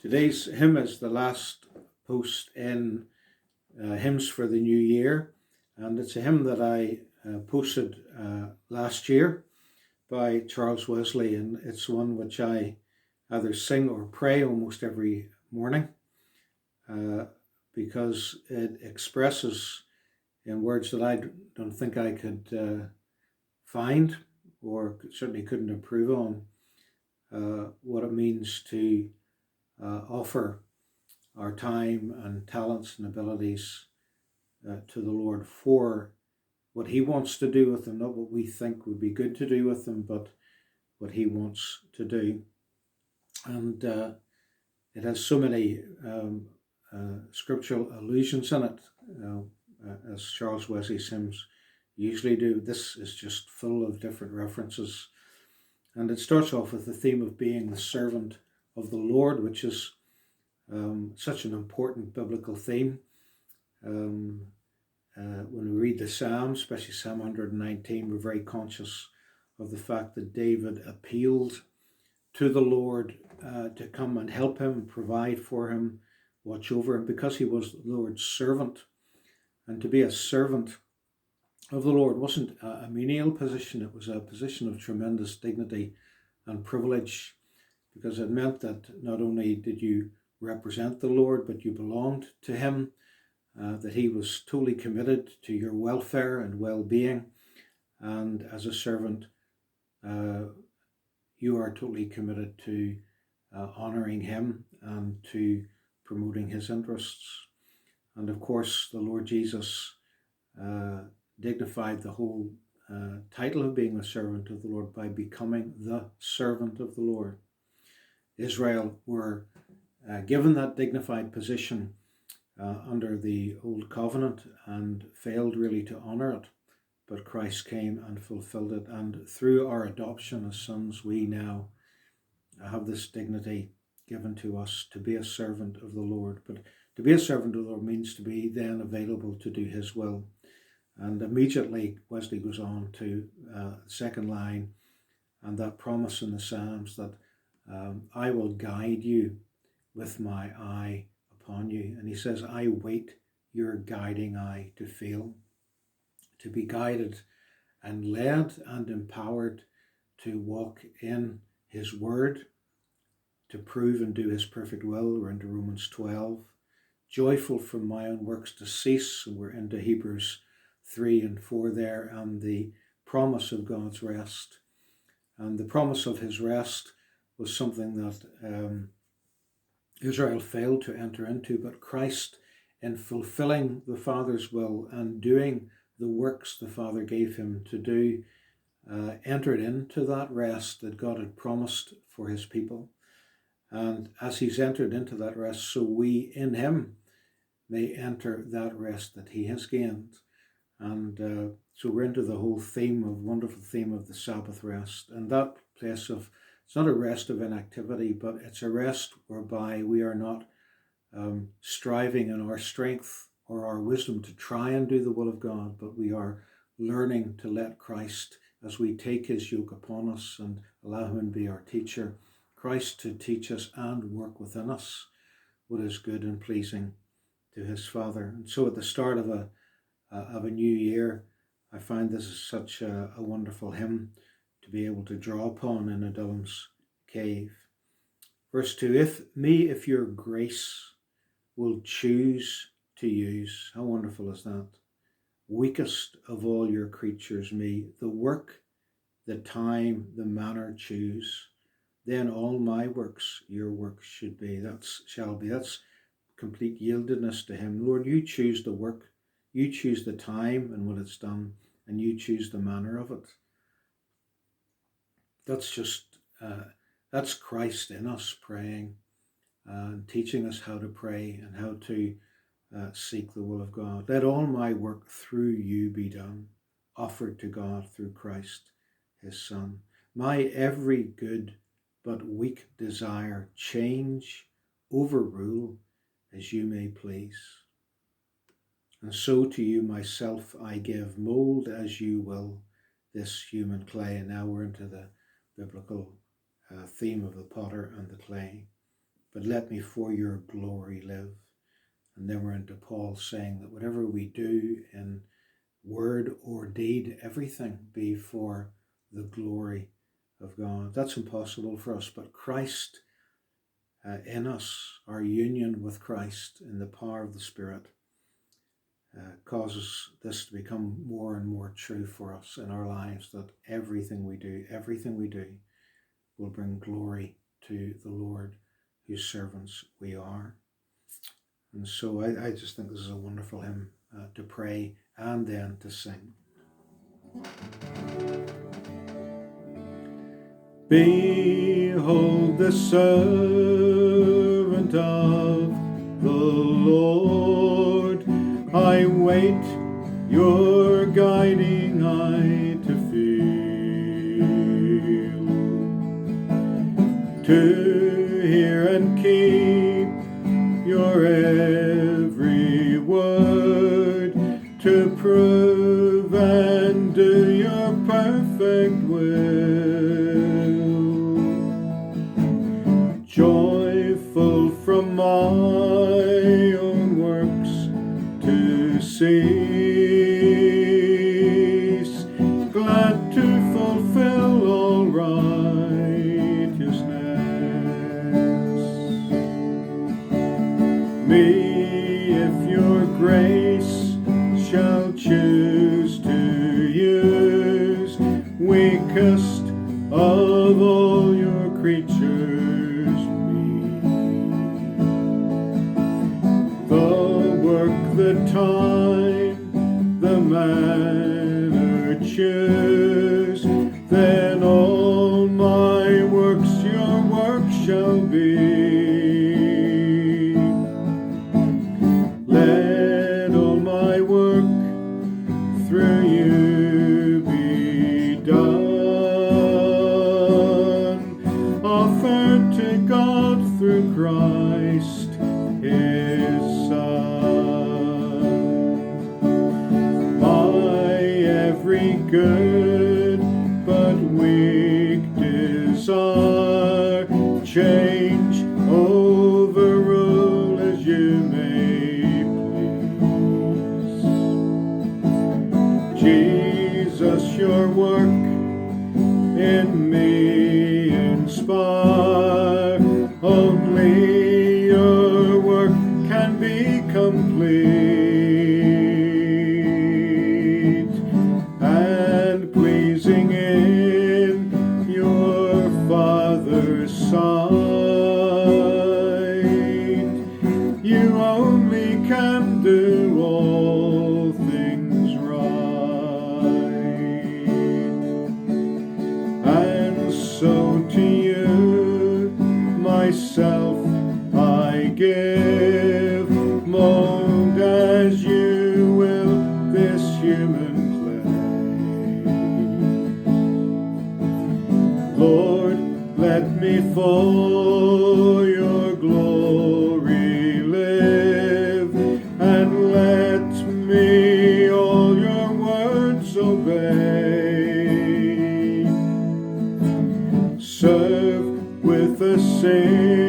Today's hymn is the last post in Hymns for the New Year, and it's a hymn that I posted last year by Charles Wesley, and it's one which I either sing or pray almost every morning because it expresses in words that I don't think I could find or certainly couldn't improve on what it means to offer our time and talents and abilities to the Lord for what He wants to do with them, not what we think would be good to do with them, but what He wants to do. And it has so many scriptural allusions in it, as Charles Wesley's hymns usually do. This is just full of different references. And it starts off with the theme of being the servant of the Lord, which is such an important biblical theme. When we read the Psalms, especially Psalm 119, we're very conscious of the fact that David appealed to the Lord to come and help him, provide for him, watch over him, because he was the Lord's servant. And to be a servant of the Lord wasn't a menial position, it was a position of tremendous dignity and privilege, because it meant that not only did you represent the Lord, but you belonged to Him, that He was totally committed to your welfare and well-being, and as a servant, you are totally committed to honouring Him and to promoting His interests. And of course, the Lord Jesus dignified the whole title of being a servant of the Lord by becoming the servant of the Lord. Israel were given that dignified position under the Old Covenant and failed really to honour it, but Christ came and fulfilled it, and through our adoption as sons we now have this dignity given to us to be a servant of the Lord. But to be a servant of the Lord means to be then available to do His will. And immediately Wesley goes on to the second line and that promise in the Psalms that I will guide you with my eye upon you. And he says, I wait your guiding eye to feel, to be guided and led and empowered to walk in His word, to prove and do His perfect will. We're into Romans 12. Joyful from my own works to cease. And we're into Hebrews 3 and 4 there, and the promise of God's rest. And the promise of His rest was something that Israel failed to enter into, but Christ, in fulfilling the Father's will and doing the works the Father gave Him to do, entered into that rest that God had promised for His people. And as He's entered into that rest, so we in Him may enter that rest that He has gained. And so we're into the whole wonderful theme of the Sabbath rest. And that place of, it's not a rest of inactivity, but it's a rest whereby we are not striving in our strength or our wisdom to try and do the will of God, but we are learning to let Christ, as we take His yoke upon us and allow Him to be our teacher, Christ to teach us and work within us what is good and pleasing to His Father. And so at the start of a new year, I find this is such a wonderful hymn to be able to draw upon in Adullam's cave. Verse 2, if your grace will choose to use, how wonderful is that? Weakest of all your creatures, me, the work, the time, the manner choose, then all my works, your works should be. That's complete yieldedness to Him. Lord, you choose the work, you choose the time and when it's done, and you choose the manner of it. That's Christ in us praying and teaching us how to pray and how to seek the will of God. Let all my work through you be done, offered to God through Christ, His Son. My every good but weak desire change, overrule, as you may please. And so to you myself I give, mold as you will this human clay. And now we're into the biblical theme of the potter and the clay. but let me for your glory live. And then we're into Paul saying that whatever we do in word or deed, everything be for the glory of God. That's impossible for us, but Christ in us, our union with Christ in the power of the Spirit, causes this to become more and more true for us in our lives, that everything we do will bring glory to the Lord, whose servants we are. And so I just think this is a wonderful hymn to pray and then to sing. Behold the servant of the Lord, I wait your guiding eye to feel, to hear and keep your every word, to prove and do your perfect will. Joyful from my own works to cease, glad to fulfill all righteousness. Me, if your grace shall choose to use, weakest of all your creatures, me, the work, the time, the manner choose, then all my works your work shall be. Let all my work through you be done, offered to God through Christ his Son. My every good but weak desire, change, overrule as you may please. Jesus, your work in me inspire, only your work can be complete and pleasing in your Father's sight. You only can do all things right, and so to you myself I give, mold as you will this human clay. Lord, let me for your glory live, and let me all your words obey. Serve with a sing